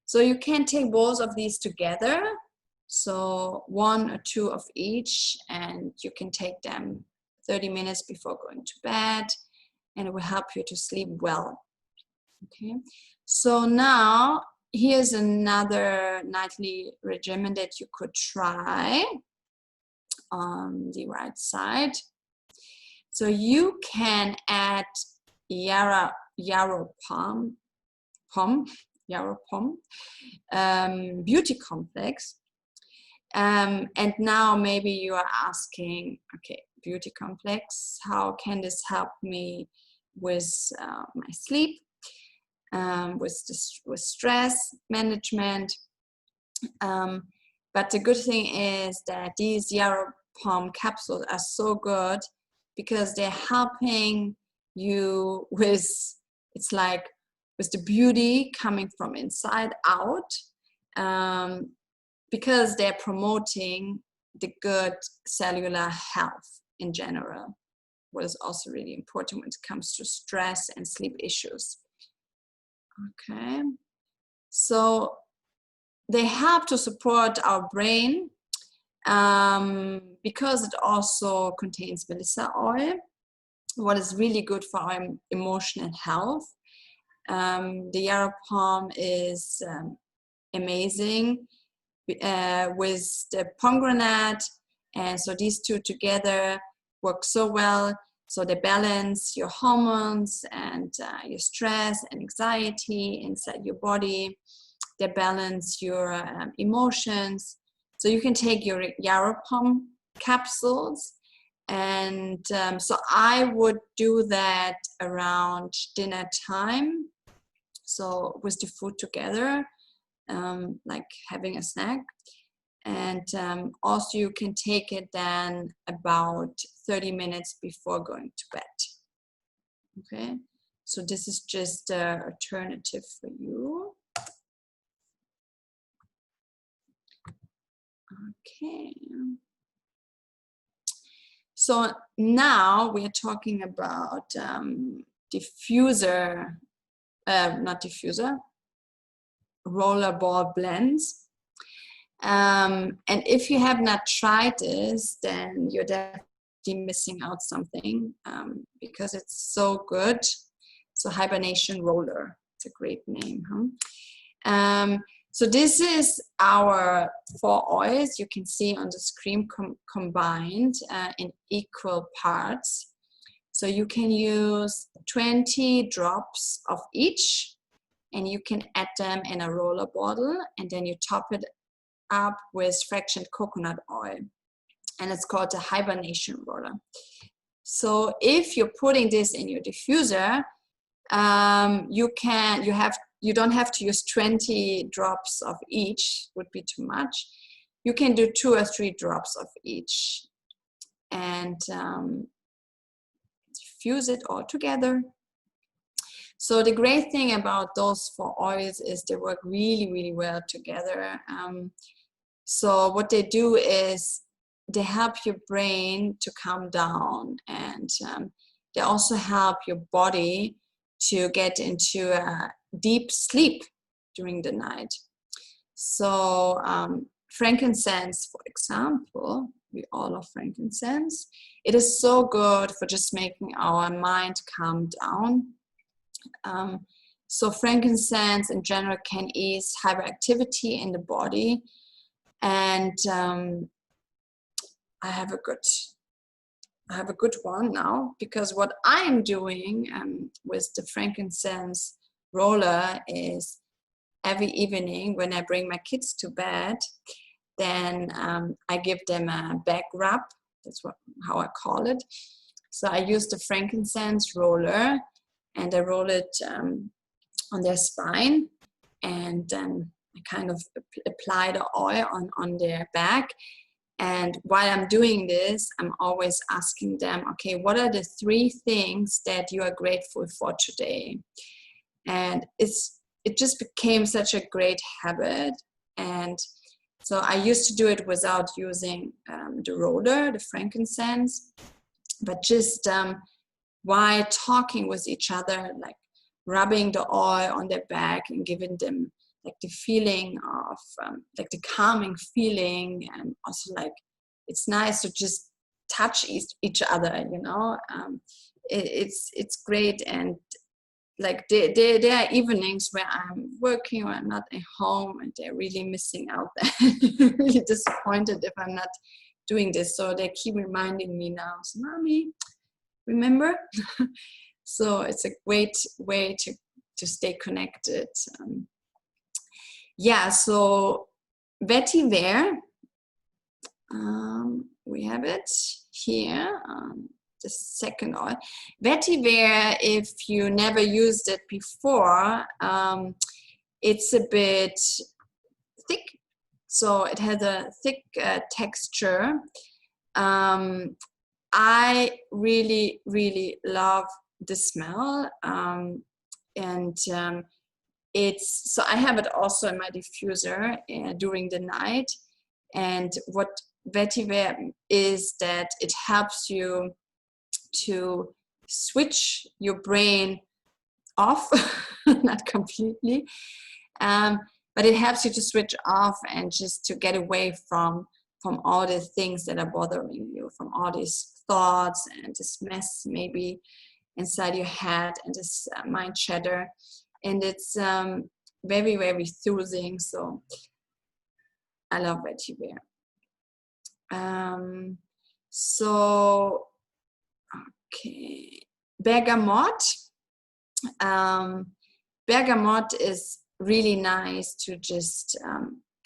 So you can take both of these together. So 1 or 2 of each, and you can take them 30 minutes before going to bed, and it will help you to sleep well. Okay, so now here's another nightly regimen that you could try on the right side. So you can add yarrow pom beauty complex. And now maybe you are asking, okay, beauty complex, how can this help me with my sleep, with stress management? But the good thing is that these yarrow pom capsules are so good because they're helping you with, it's like with the beauty coming from inside out, because they're promoting the good cellular health in general, what is also really important when it comes to stress and sleep issues. Okay, so they help to support our brain because it also contains melissa oil, what is really good for our emotional health. The yarrow pom is amazing with the pomegranate, and so these two together work so well. So they balance your hormones and your stress and anxiety inside your body. They balance your emotions. So you can take your yarrow pom capsules, and so I would do that around dinner time. So with the food together, like having a snack. And also you can take it then about 30 minutes before going to bed. Okay, so this is just an alternative for you. Okay, so now we are talking about rollerball blends. And if you have not tried this, then you're definitely missing out something, because it's so good. So hibernation roller, it's a great name, huh? So this is our 4 oils you can see on the screen combined in equal parts. So you can use 20 drops of each, and you can add them in a roller bottle, and then you top it up with fractioned coconut oil, and it's called a hibernation roller. So if you're putting this in your diffuser, you don't have to use 20 drops of each, would be too much. You can do 2 or 3 drops of each, and diffuse it all together. So the great thing about those 4 oils is they work really, really well together. So what they do is they help your brain to calm down, and they also help your body to get into a deep sleep during the night. So frankincense, for example, we all love frankincense. It is so good for just making our mind calm down. So frankincense in general can ease hyperactivity in the body, and I have a good one now, because what I'm doing with the frankincense roller is every evening when I bring my kids to bed, then I give them a back rub. That's how I call it. So I use the frankincense roller, and I roll it on their spine, and then I kind of apply the oil on their back. And while I'm doing this, I'm always asking them, okay, what are the 3 things that you are grateful for today? And it just became such a great habit. And so I used to do it without using the roller, the frankincense, but just while talking with each other, like rubbing the oil on their back and giving them like the feeling of like the calming feeling, and also like it's nice to just touch each other, you know. It's great. And like there are evenings where I'm working or I'm not at home, and they're really missing out. They're really disappointed if I'm not doing this, so they keep reminding me now, so mommy, remember? So it's a great way to stay connected. Yeah, so vetiver, we have it here, the second oil. Vetiver, if you never used it before, it's a bit thick, so it has a thick texture. I really love the smell, and it's, so I have it also in my diffuser during the night. And what vetiver is, that it helps you to switch your brain off, not completely, but it helps you to switch off and just to get away from all the things that are bothering you, from all these thoughts and this mess maybe inside your head, and this mind chatter. And it's very soothing, so I love vetiver. So okay, bergamot. Bergamot is really nice to just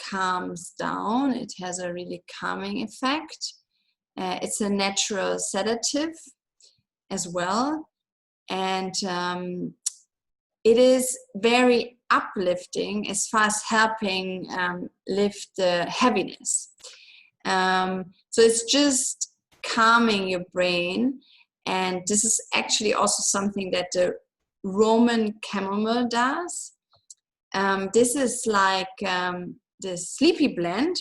calms down. It has a really calming effect. It's a natural sedative as well, and it is very uplifting as far as helping lift the heaviness. So it's just calming your brain, and this is actually also something that the Roman chamomile does. This is like the sleepy blend,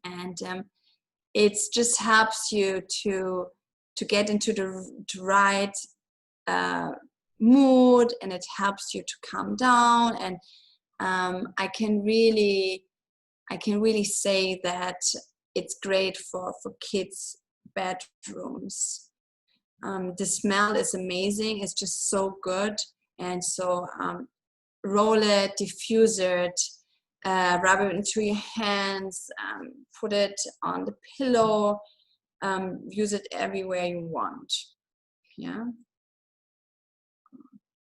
and it just helps you to get into the right mood, and it helps you to calm down. And I can really say that it's great for kids' bedrooms. The smell is amazing. It's just so good. And so roll it, diffuse it, rub it into your hands, put it on the pillow, use it everywhere you want. Yeah.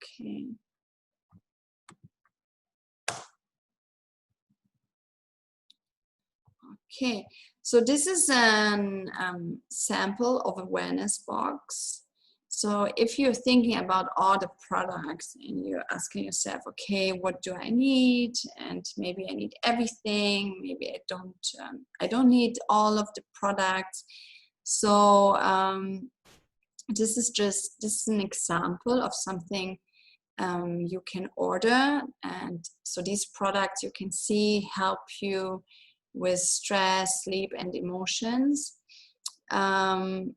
Okay. Okay, so this is an sample of a wellness box. So if you're thinking about all the products and you're asking yourself, okay, what do I need? And maybe I need everything. Maybe I don't need all of the products. So this is an example of something you can order. And so these products, you can see, help you with stress, sleep, and emotions. And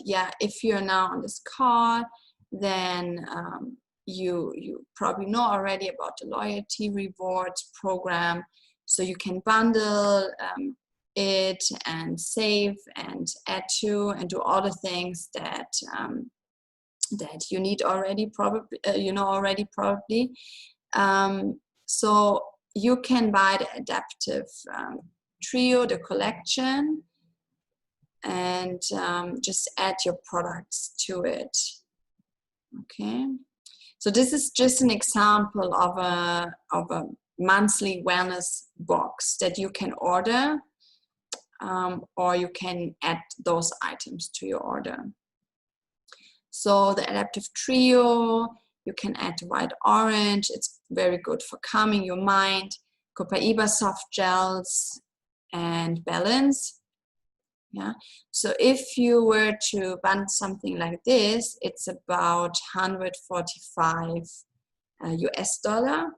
yeah, if you're now on this call, then you probably know already about the loyalty rewards program. So you can bundle it and save and add to and do all the things that that you need already, probably probably. So you can buy the adaptive trio, the collection, and just add your products to it. Okay, so this is just an example of a monthly wellness box that you can order, or you can add those items to your order. So the adaptive trio, you can add white orange. It's very good for calming your mind. Copaiba soft gels and balance. Yeah. So if you were to bundle something like this, it's about 145 US dollar.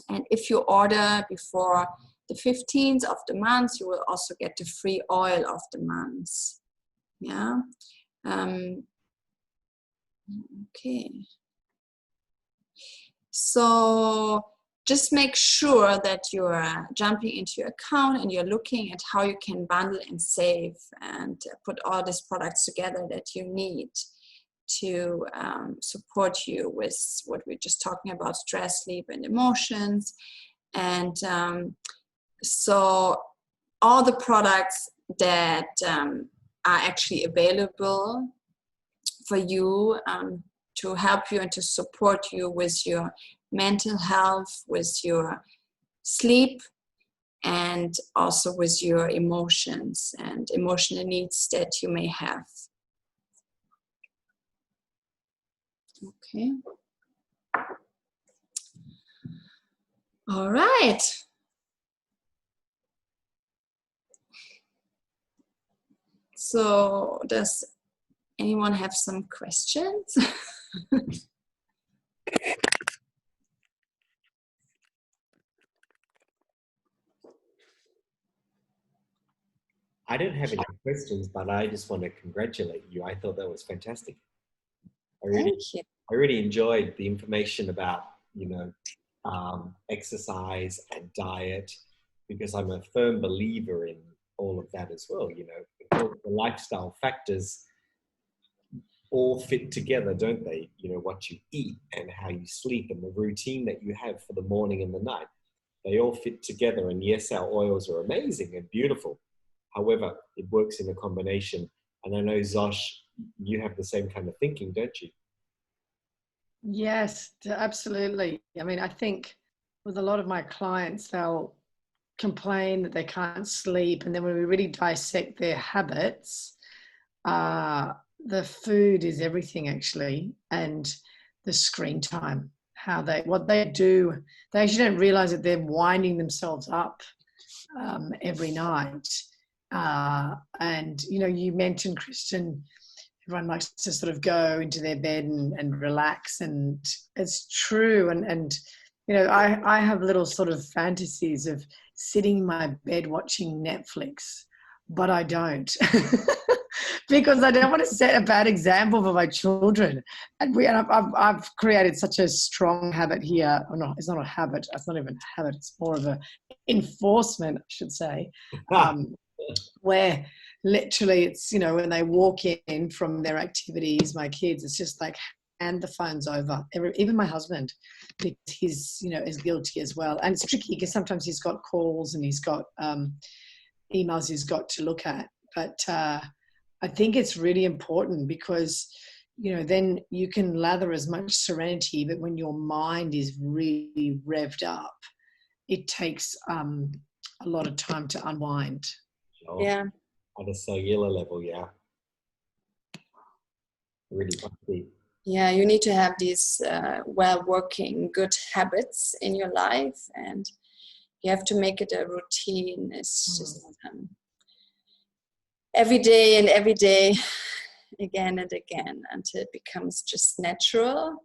And if you order before the 15th of the month, you will also get the free oil of the month. Yeah. Okay. So just make sure that you're jumping into your account and you're looking at how you can bundle and save and put all these products together that you need to support you with what we're just talking about, stress, sleep, and emotions. And so all the products that are actually available for you to help you and to support you with your mental health, with your sleep, and also with your emotions and emotional needs that you may have. Okay. All right. So does anyone have some questions? I don't have any questions, but I just want to congratulate you. I thought that was fantastic. Thank you. I really enjoyed the information about, exercise and diet, because I'm a firm believer in all of that as well. The lifestyle factors all fit together, don't they? What you eat and how you sleep and the routine that you have for the morning and the night, they all fit together. And yes, our oils are amazing and beautiful. However, it works in a combination. And I know, Zosh, you have the same kind of thinking, don't you? Yes, absolutely. I mean, I think with a lot of my clients, they'll complain that they can't sleep. And then when we really dissect their habits, the food is everything, actually, and the screen time, what they do, they actually don't realize that they're winding themselves up every night. And, you mentioned, Kristen, everyone likes to sort of go into their bed and relax, and it's true. And I have little sort of fantasies of sitting in my bed watching Netflix, but I don't. Because I don't want to set a bad example for my children. And I've created such a strong habit here. Or no, it's not a habit. It's not even a habit. It's more of an enforcement, I should say, where literally it's, when they walk in from their activities, my kids, it's just like hand the phones over. Even my husband, because he's, is guilty as well. And it's tricky because sometimes he's got calls and he's got emails he's got to look at. But I think it's really important because, then you can lather as much serenity, but when your mind is really revved up, it takes a lot of time to unwind. Sure. Yeah. At a cellular level, yeah. Really funky. Yeah, you need to have these well-working, good habits in your life, and you have to make it a routine. It's just every day and every day, again and again, until it becomes just natural.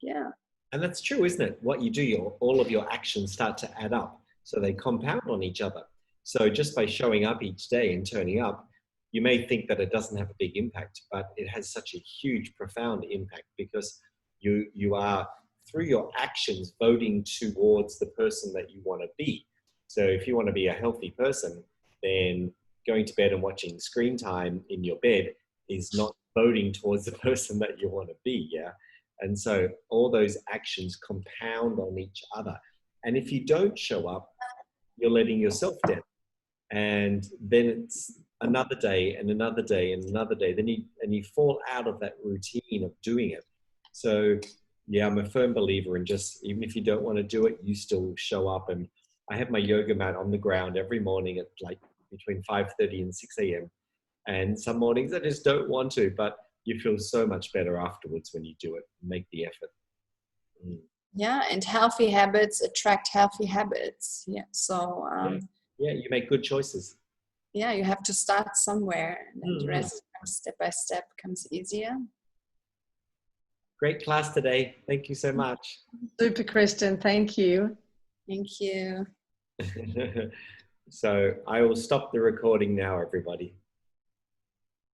Yeah. And that's true, isn't it? What you do, all of your actions start to add up, so they compound on each other. So just by showing up each day and turning up, you may think that it doesn't have a big impact, but it has such a huge, profound impact, because you are, through your actions, voting towards the person that you want to be. So if you want to be a healthy person, then going to bed and watching screen time in your bed is not voting towards the person that you want to be, yeah? And so all those actions compound on each other. And if you don't show up, you're letting yourself down. And then it's another day and another day and another day. Then you fall out of that routine of doing it. So yeah, I'm a firm believer in just, even if you don't want to do it, you still show up. And I have my yoga mat on the ground every morning at like between 5:30 and 6 a.m. And some mornings I just don't want to, but you feel so much better afterwards when you do it, make the effort. Yeah, and healthy habits attract healthy habits. Yeah, so yeah, you make good choices. Yeah, you have to start somewhere, and then the rest comes step by step, comes easier. Great class today. Thank you so much. Super, Kristen. Thank you. Thank you. So I will stop the recording now, everybody.